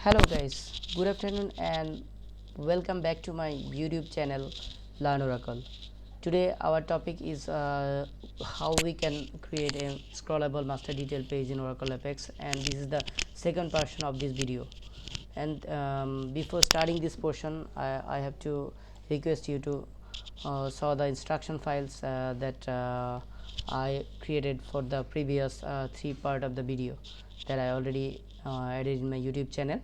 Hello guys, good afternoon and welcome back to my YouTube channel Learn Oracle. Today our topic is how we can create a scrollable master detail page in Oracle Apex, and this is the second portion of this video. And before starting this portion, I have to request you to saw the instruction files that I created for the previous three part of the video that I already added in my YouTube channel.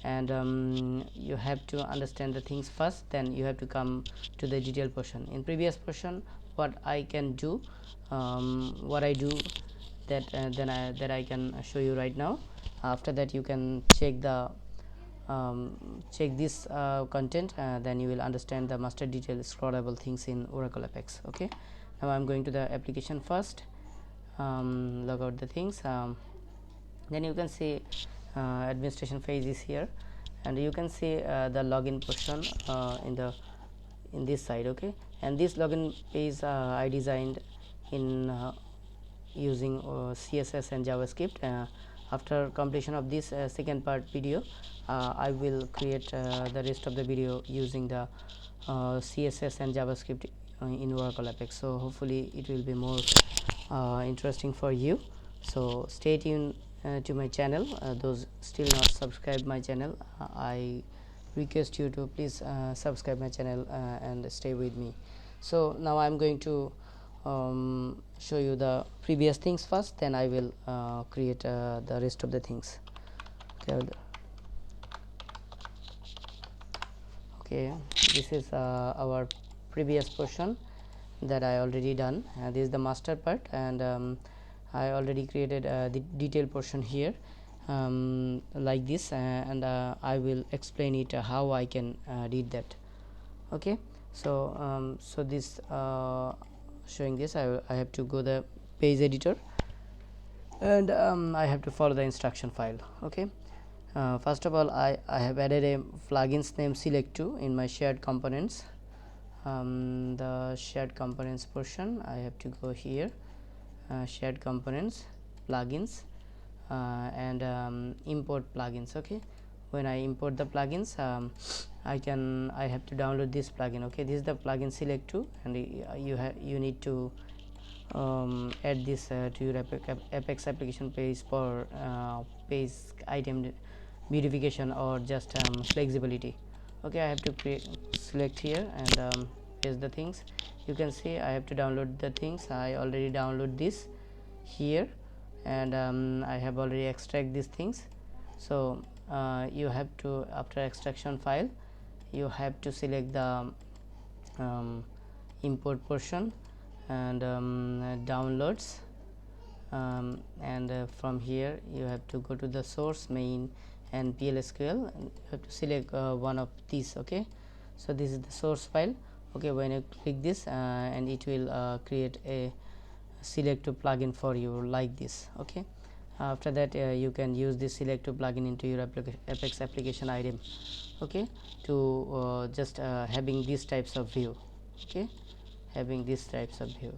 And you have to understand the things first, then you have to come to the detail portion. In previous portion, what I can do, what I do, that I can show you right now. After that you can check the check this content, then you will understand the master detail scrollable things in Oracle Apex. Okay, now I'm going to the application first, log out the things, then you can see administration phase is here, and you can see the login portion in this side. Okay, and this login page I designed in using CSS and JavaScript. After completion of this second part video, I will create the rest of the video using the CSS and JavaScript in Oracle Apex. So hopefully it will be more interesting for you. So stay tuned to my channel. Those still not subscribed my channel, I request you to please subscribe my channel and stay with me. So now I'm going to show you the previous things first, then I will create the rest of the things. Okay, this is our previous portion that I already done. This is the master part, and I already created the detail portion here, like this, and I will explain it how I can read that. Okay, so so this showing this, I have to go the page editor, and I have to follow the instruction file. Okay, first of all, I have added a plugins name select2 in my shared components. The shared components portion, I have to go here, shared components, plugins, and import plugins. Okay, when I import the plugins, I have to download this plugin. Okay, this is the plugin select2, and you need to add this to your Apex application page for page item beautification or just flexibility. Okay, I have to select here and paste the things. You can see I have to download the things. I already download this here, and I have already extract these things. So you have to, after extraction file, you have to select the import portion and downloads, and from here you have to go to the source, main, and PLSQL, and you have to select one of these. Okay, so this is the source file. Okay, when you click this, and it will create a select2 plugin for you like this. Okay, after that you can use this select2 plugin into your Apex application item. Okay, to just having these types of view. Okay, having these types of view.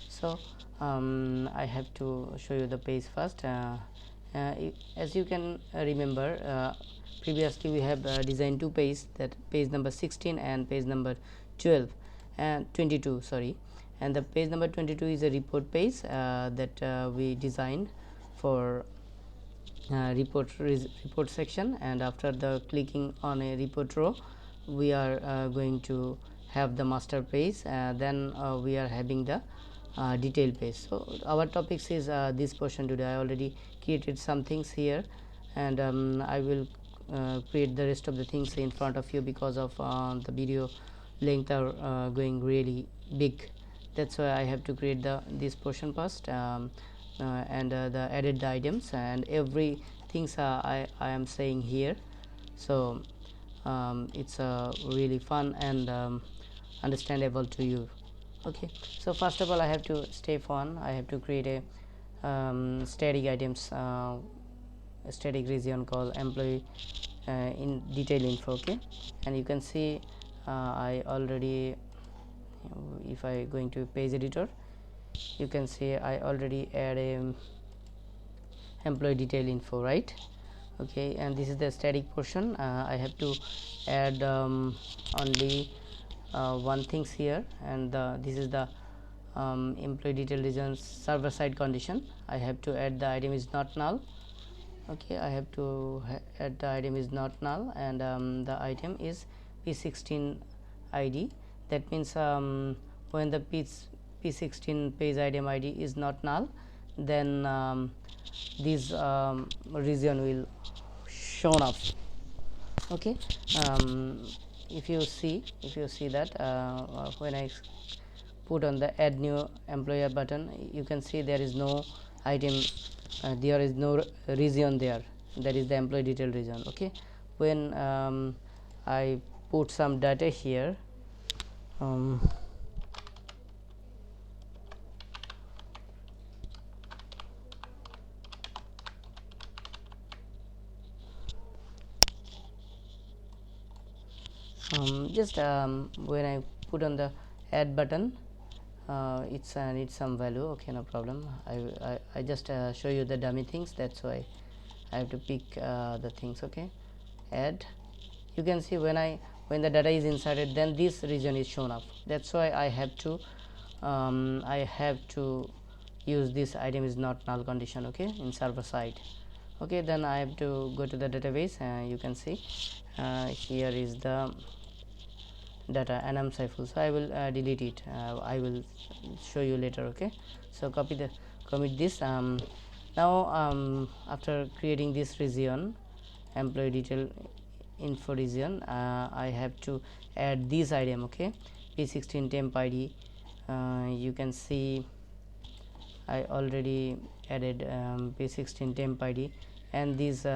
So I have to show you the page first. As you can remember, previously we have designed two pages, that page number 16 and page number 12 and 22, sorry, and the page number 22 is a report page that we designed for report section, and after the clicking on a report row, we are going to have the master page, then we are having the detail page. So our topics is this portion today. I already created some things here, and I will create the rest of the things in front of you because of the video length are going really big. That's why I have to create this portion first, and the added the items and every things I am saying here. So it's really fun and understandable to you. Okay, so first of all, I have to stay fun. I have to create a static items, a static region called employee in detail info. Okay, and you can see I already, if I going to page editor, you can see I already add a employee detail info, right? Okay, and this is the static portion. I have to add only one things here, and this is the employee detail region server side condition. I have to add the item is not null. Okay, I have to add the item is not null, and the item is p16 id. That means when the p16 page item id is not null, then this region will shown up. Okay, if you see that when I put on the add new employer button, you can see there is no item, there is no region there, that is the employee detail region. Okay, when I put some data here, just when I put on the add button, it's needs some value. Okay, no problem. I just show you the dummy things, that's why I have to pick the things. Okay, add, you can see when the data is inserted, then this region is shown up. That's why I have to use this item is not null condition. Okay, in server side. Okay, then I have to go to the database. You can see here is the data and Saiful, so I will delete it. I will show you later. Okay, so commit this. Now after creating this region, employee detail info region, I have to add this item. Okay, p16 temp id. You can see I already added p16 temp id, and this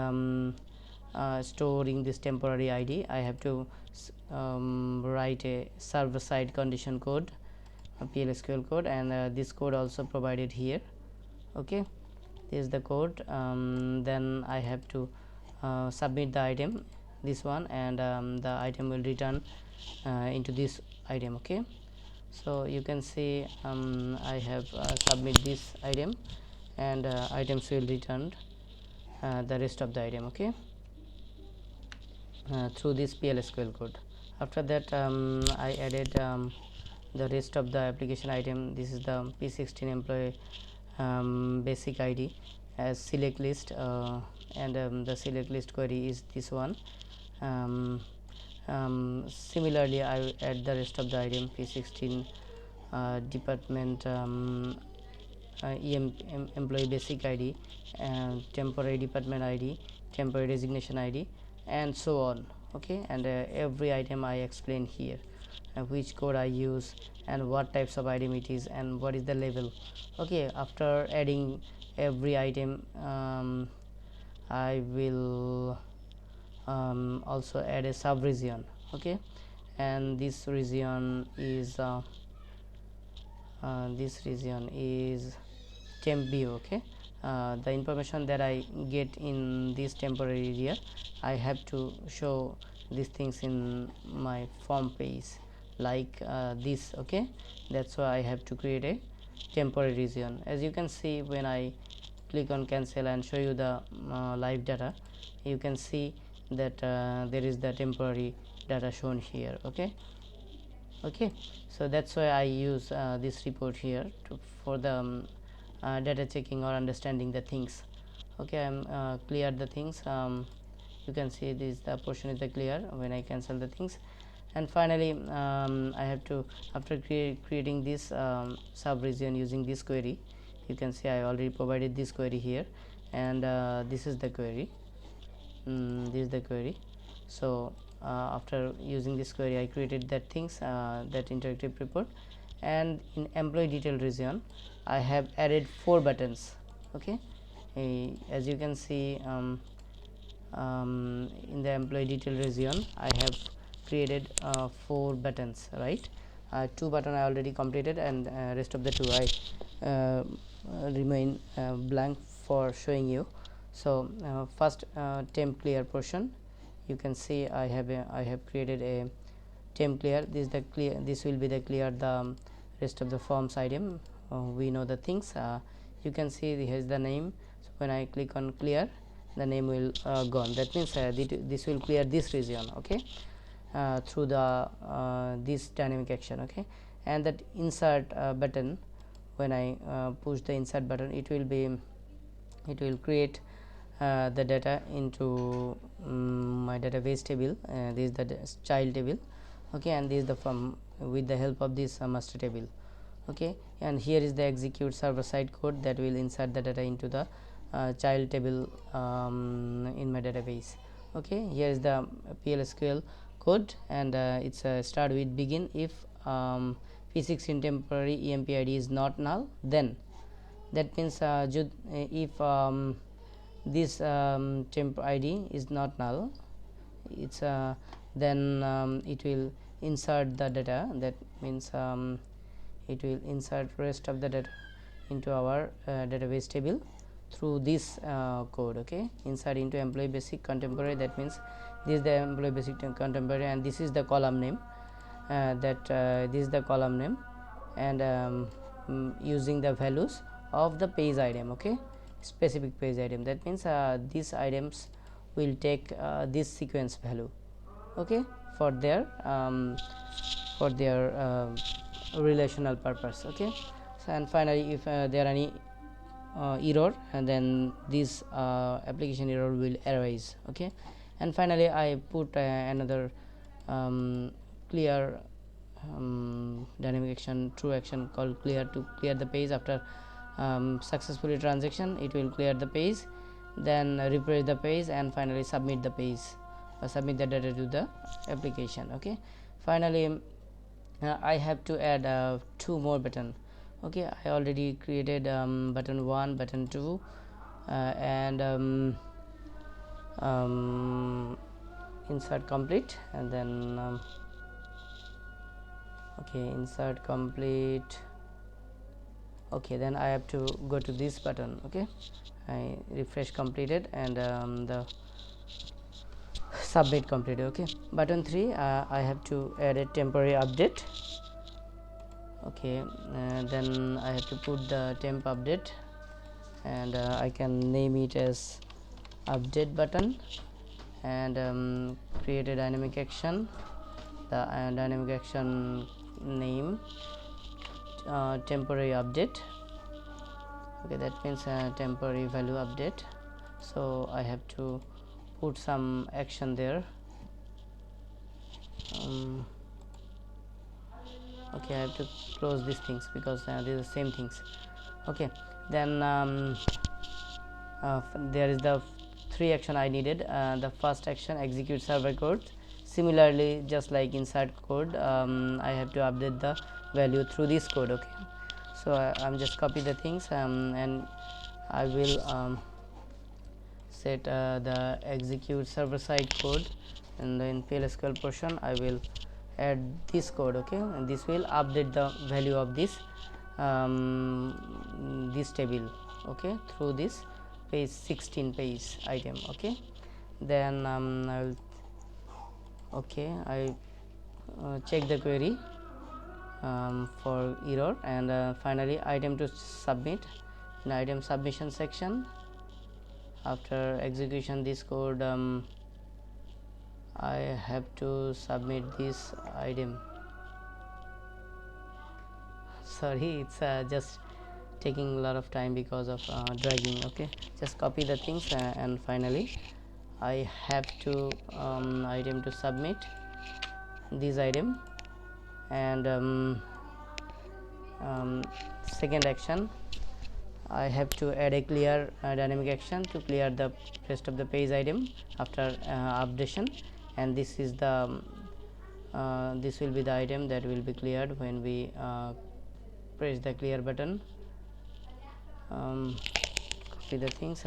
storing this temporary id, I have to write a server side condition code, a PL/SQL code, and this code also provided here. Okay, this is the code. Then I have to submit the item, this one, and the item will return into this item. Okay, so you can see I have submit this item, and items will return the rest of the item. Okay, through this PL/SQL code. After that I added the rest of the application item. This is the p16 employee basic id as select list, and the select list query is this one. Similarly, I will add the rest of the item, p16 department employee basic id, and temporary department id, temporary resignation id, and so on. Okay, and every item I explain here, which code I use, and what types of item it is, and what is the level. Okay, after adding every item, I will also add a sub region. Okay, and this region is temp view. Okay, the information that I get in this temporary area, I have to show these things in my form page like this. Okay, that's why I have to create a temporary region. As you can see, when I click on cancel and show you the live data, you can see that there is the temporary data shown here. Okay, so that's why I use this report here for the data checking or understanding the things. Okay, I'm clear the things. You can see this, the portion is the clear when I cancel the things. And finally I have to, after creating this sub region using this query, you can see I already provided this query here, and this is the query. This is the query. So after using this query, I created that things, that interactive report. And in employee detail region, I have added 4 buttons. Okay, as you can see, in the employee detail region, I have created 4 buttons, right? 2 button I already completed, and rest of the 2 I remain blank for showing you. So first temp clear portion, you can see I have created a temp clear. This is the clear, this will be the clear the rest of the forms item. We know the things. You can see here is the name. So when I click on clear, the name will gone. That means this will clear this region, okay, through the this dynamic action, okay. And that insert button, when I push the insert button, it will create the data into my database table. This is the child table, okay, and this is the from with the help of this master table, okay. And here is the execute server side code that will insert the data into the child table in my database, okay. Here is the PLSQL code, and it's start with begin if p16 temporary emp id is not null, then that means if this temp id is not null, it's then it will insert the data. That means it will insert rest of the data into our database table through this code, okay. Insert into employee basic contemporary, that means this is the employee basic contemporary, and this is the column name, this is the column name, and using the values of the page item, okay, specific page item. That means these items will take this sequence value, okay, for their relational purpose, okay. So, and finally if there are any error, and then this application error will arise, okay. And finally I put another clear dynamic action, true action called clear, to clear the page after successfully transaction. It will clear the page, then refresh the page, and finally submit the page, submit the data to the application, okay. Finally I have to add 2 more button, okay. I already created button 1, button 2, and insert complete, and then okay, insert complete, okay. Then I have to go to this button, okay. I refresh completed, and the submit completed, okay. Button 3, I have to add a temporary update, okay. Then I have to put the temp update, and I can name it as update button, and create a dynamic action. The dynamic action name temporary update, okay. That means temporary value update. So I have to put some action there, okay. I have to close these things because these are the same things, okay. Then there is the 3 action I needed. The first action, execute server code. Similarly, just like insert code, I have to update the value through this code, okay. So I'm just copy the things, and I will set the execute server side code, and in PLSQL portion I will add this code, okay. And this will update the value of this this table, okay, through this page 16 page item, okay. Then I will, okay, I check the query for error, and finally item to submit. In item submission section, after execution this code, I have to submit this item. Sorry, it's just taking a lot of time because of dragging, okay. Just copy the things, and finally I have to item to submit this item, and second action, I have to add a clear dynamic action to clear the rest of the page item after updation, and this is the this will be the item that will be cleared when we press the clear button. Copy the things.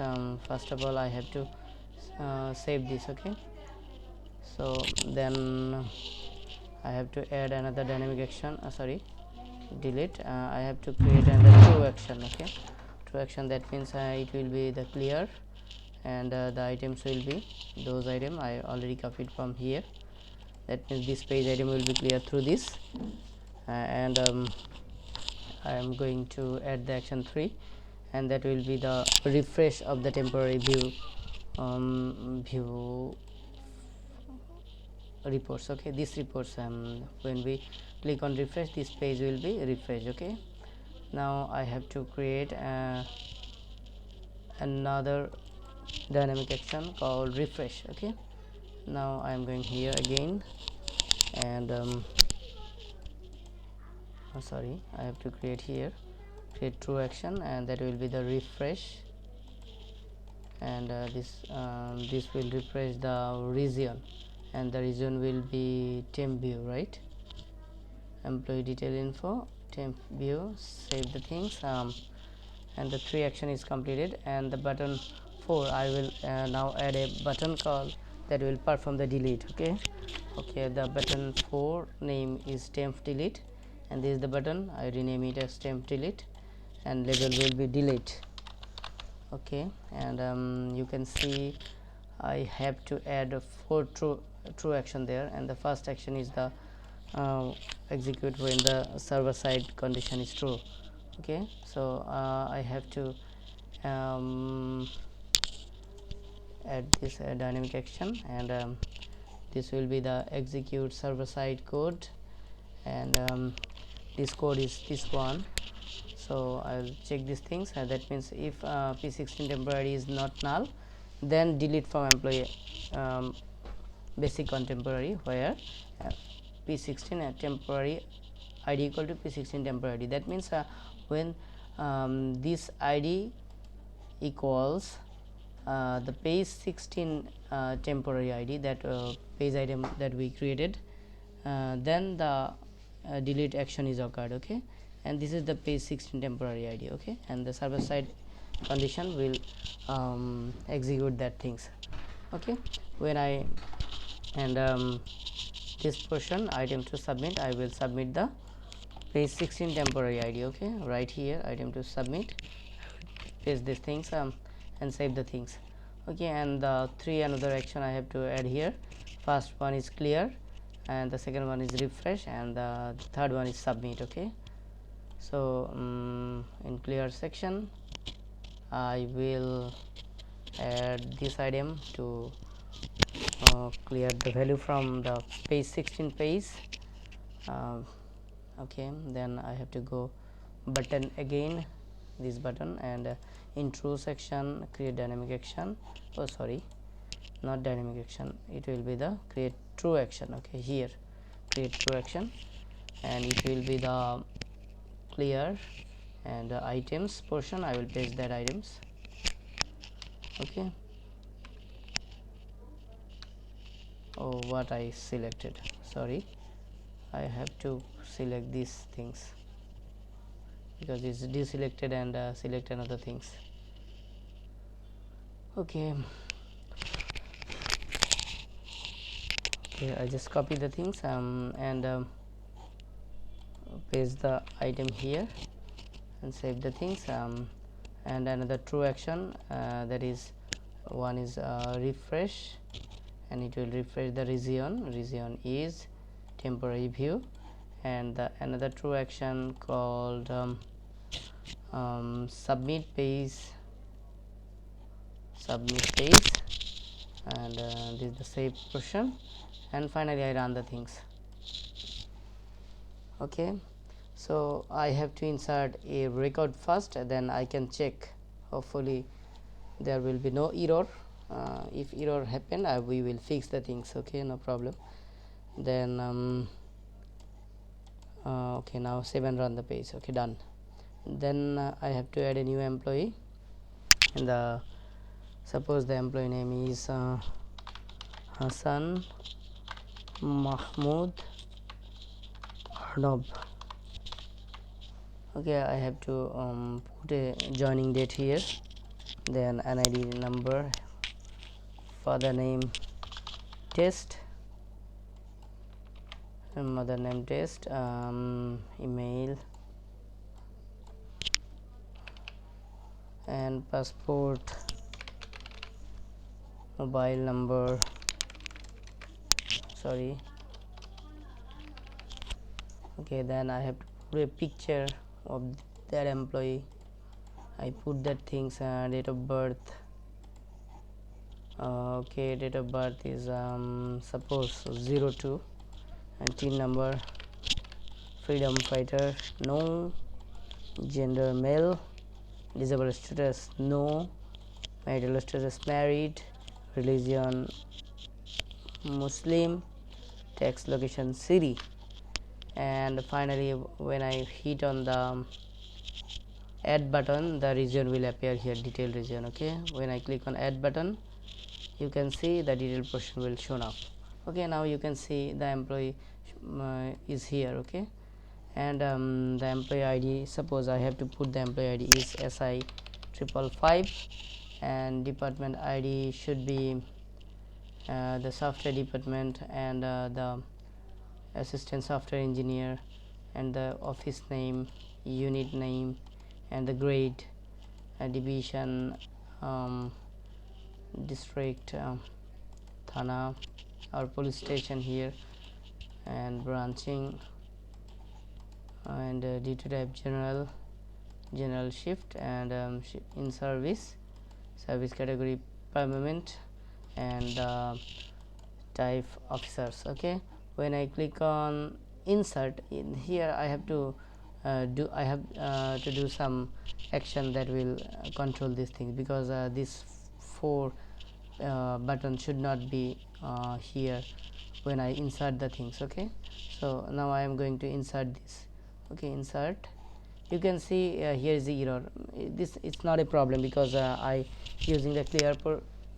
First of all I have to save this, okay. So then I have to add another dynamic action, sorry, delete. I have to create another true action, okay. True action, that means it will be the clear, and the items will be those item I already copied from here. That means this page item will be clear through this, and I am going to add the action 3, and that will be the refresh of the temporary view view reports. Okay, this reports, when we click on refresh, this page will be refreshed. Okay, now I have to create another dynamic action called refresh. Okay, now I am going here again, and sorry, I have to create here, create true action, and that will be the refresh, and this will refresh the region, and the region will be temp view, right? Employee detail info, temp view, save the things, and the 3 action is completed. And the button 4, I will now add a button call that will perform the delete. Okay, the button 4 name is temp delete, and this is the button. I rename it as temp delete, and label will be delete. Okay, and you can see I have to add 4 true action there, and the first action is the execute when the server side condition is true. Okay, so I have to add this dynamic action, and this will be the execute server side code, and this code is this one. So I'll check these things, and that means if p16 temporary is not null, then delete from employee basic contemporary, where p16 temporary id equal to p16 temporary. That means when this id equals the page 16 temporary id, that page item that we created, then the delete action is occurred. Okay, and this is the page 16 temporary id. Okay, and the server side condition will execute that things. Okay, when I and this portion item to submit, I will submit the page 16 temporary id. Okay, right here item to submit, paste these things, and save the things. Okay, and the 3 another action I have to add here. First one is clear, and the second one is refresh, and the third one is submit. Okay, so in clear section I will add this item to clear the value from the page 16 page. Okay, then I have to go button again, this button, and in true section create dynamic action. Oh sorry, not dynamic action, it will be the create true action. Okay, here create true action, and it will be the clear, and items portion I will paste that items. Okay, oh what I selected, sorry, I have to select these things because it's deselected, and select another things. Okay, I just copy the things, and paste the item here and save the things, and another true action, that is one is refresh, and it will refresh the region is temporary view, and another true action called submit page, and this is the save portion, and finally I run the things. Okay, so I have to insert a record first, then I can check, hopefully there will be no error. If error happen, we will fix the things. Okay, no problem. Then okay, now save and run the page. Okay, done. Then I have to add a new employee, and suppose the employee name is Hassan Mahmoud Arnob. Okay, I have to put a joining date here, then an ID number, father name test, and mother name test, email, and passport, mobile number, sorry. Okay, then I have to put a picture of that employee. I put that things, date of birth, Okay, date of birth is suppose 02, and tin number freedom fighter, no. Gender male. Disability status no. Marital status married. Religion Muslim. Text location city. And finally, when I hit on the add button, the region will appear here, detailed region. Okay, when I click on add button, you can see the detailed portion will show up. Okay, now you can see the employee is here. Okay, and the employee ID, suppose I have to put the employee ID is SI 555, and department ID should be the software department, and the assistant software engineer, and the office name, unit name, and the grade, division, district, thana or police station here, and branching, and duty type general shift, and in service category permanent, and type officers. Okay, when I click on insert in here, I have to do some action that will control these things, because these four buttons should not be here when I insert the things. Okay, so now I am going to insert this. Okay, insert. You can see here is the error. This it's not a problem, because I using the clear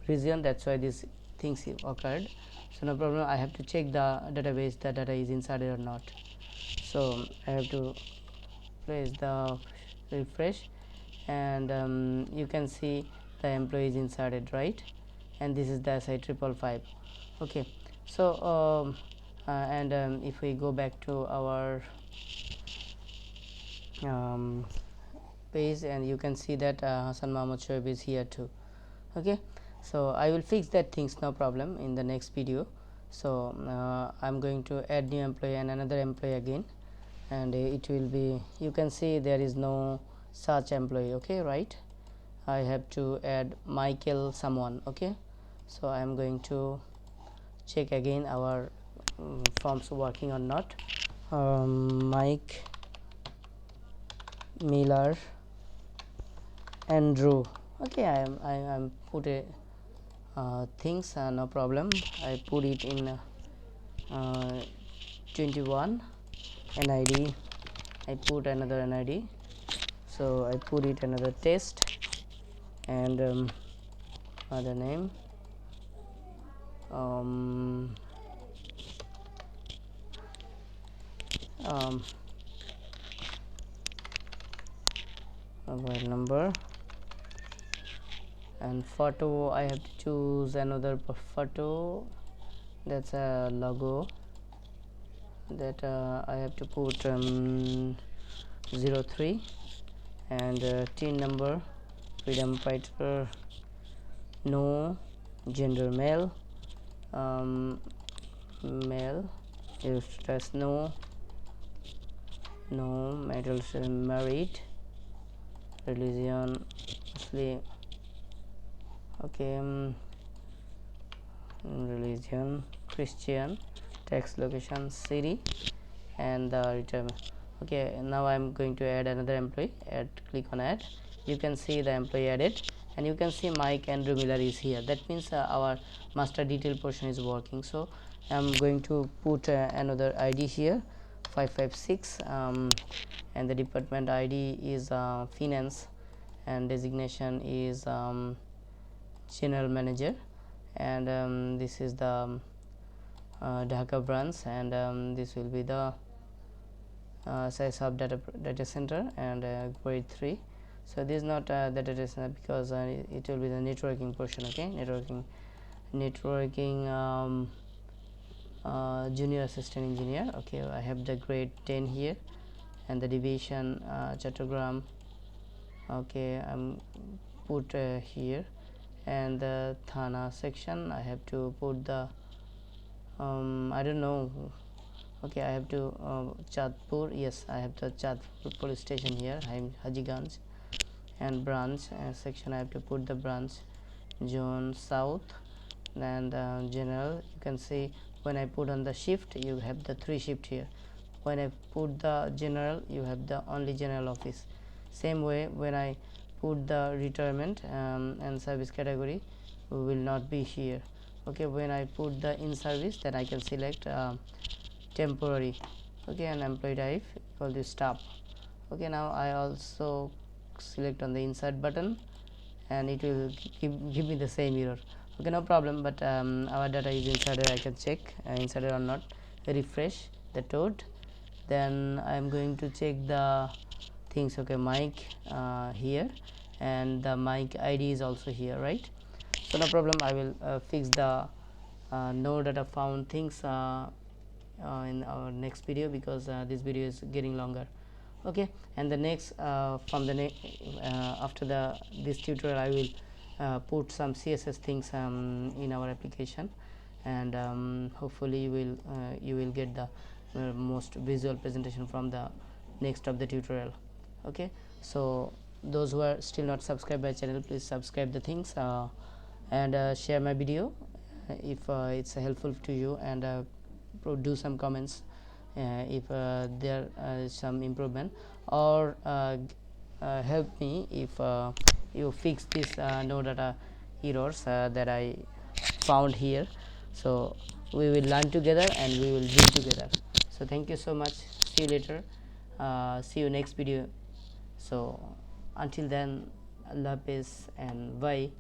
region, that's why these things occurred. So no problem, I have to check the database, the data is inserted or not. So I have to press the refresh, and you can see the employee is inserted, right? And this is the SI 555. Okay, so and if we go back to our page, and you can see that Hassan Mahmoud Shoaib is here too. Okay, so I will fix that things, no problem, in the next video. So I'm going to add new employee and another employee again, and it will be, you can see there is no such employee. Okay, right, I have to add Michael someone. Okay, so I am going to check again our forms working or not. Mike Miller Andrew. Okay, I am put a things, no problem, I put it in 21 NID, I put another NID, so I put it another test, and other name, mobile number, and photo I have to choose another photo, that's a logo that I have to put 03, and tin number freedom fighter no, gender male, male, status no, marital status married, religion Muslim. Okay, religion Christian, text location city, and the return. Okay, now I'm going to add another employee. Click on add. You can see the employee added, and you can see Mike Andrew Miller is here. That means our master detail portion is working. So I'm going to put another ID here, 556, and the department ID is finance, and designation is general manager, and this is the Dhaka branch, and this will be the size of data center, and grade 3. So this is not the data center, because it will be the networking portion. Okay, networking junior assistant engineer. Okay, I have the grade 10 here, and the division Chattogram. Okay, I'm put here, and the Thana section I have to put the I don't know. Okay, I have to Chatpur. Yes, I have the Chatpur police station here, Hajiganj, and branch section I have to put the branch, zone south, and general. You can see when I put on the shift, you have the 3 shift here. When I put the general, you have the only general office. Same way, when I put the retirement and service category, will not be here. Okay, when I put the in service, then I can select temporary. Okay, and employee type equal to staff. Okay, now I also select on the insert button, and it will give me the same error. Okay, no problem, but our data is inserted. I can check inserted or not. Refresh the toad, then I am going to check the things. Okay, mic here, and the mic ID is also here, right? So no problem, I will fix the no data found things in our next video, because this video is getting longer. Okay, and the next from the after the this tutorial, I will put some CSS things in our application, and hopefully you will get the most visual presentation from the next of the tutorial. Okay, so those who are still not subscribed by channel, please subscribe the things, and share my video if it's helpful to you, and do some comments if there is some improvement, or help me if you fix this no data errors that I found here. So we will learn together and we will do together. So thank you so much. See you later. See you next video. So until then, Allah peace and bye.